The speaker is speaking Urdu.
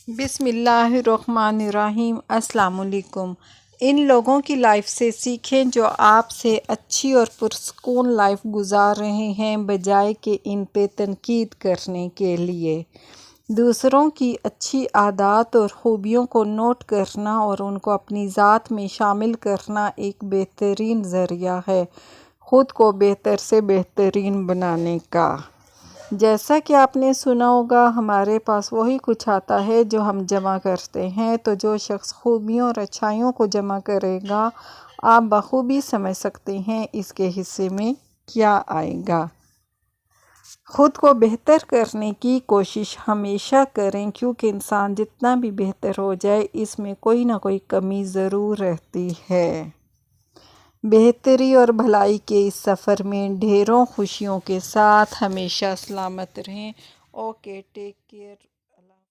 بسم اللہ الرحمن الرحیم۔ السلام علیکم۔ ان لوگوں کی لائف سے سیکھیں جو آپ سے اچھی اور پرسکون لائف گزار رہے ہیں، بجائے کہ ان پہ تنقید کرنے کے لیے۔ دوسروں کی اچھی عادات اور خوبیوں کو نوٹ کرنا اور ان کو اپنی ذات میں شامل کرنا ایک بہترین ذریعہ ہے خود کو بہتر سے بہترین بنانے کا۔ جیسا کہ آپ نے سنا ہوگا، ہمارے پاس وہی کچھ آتا ہے جو ہم جمع کرتے ہیں، تو جو شخص خوبیوں اور اچھائیوں کو جمع کرے گا، آپ بخوبی سمجھ سکتے ہیں اس کے حصے میں کیا آئے گا۔ خود کو بہتر کرنے کی کوشش ہمیشہ کریں، کیونکہ انسان جتنا بھی بہتر ہو جائے اس میں کوئی نہ کوئی کمی ضرور رہتی ہے۔ بہتری اور بھلائی کے اس سفر میں ڈھیروں خوشیوں کے ساتھ ہمیشہ سلامت رہیں۔ Okay, take care.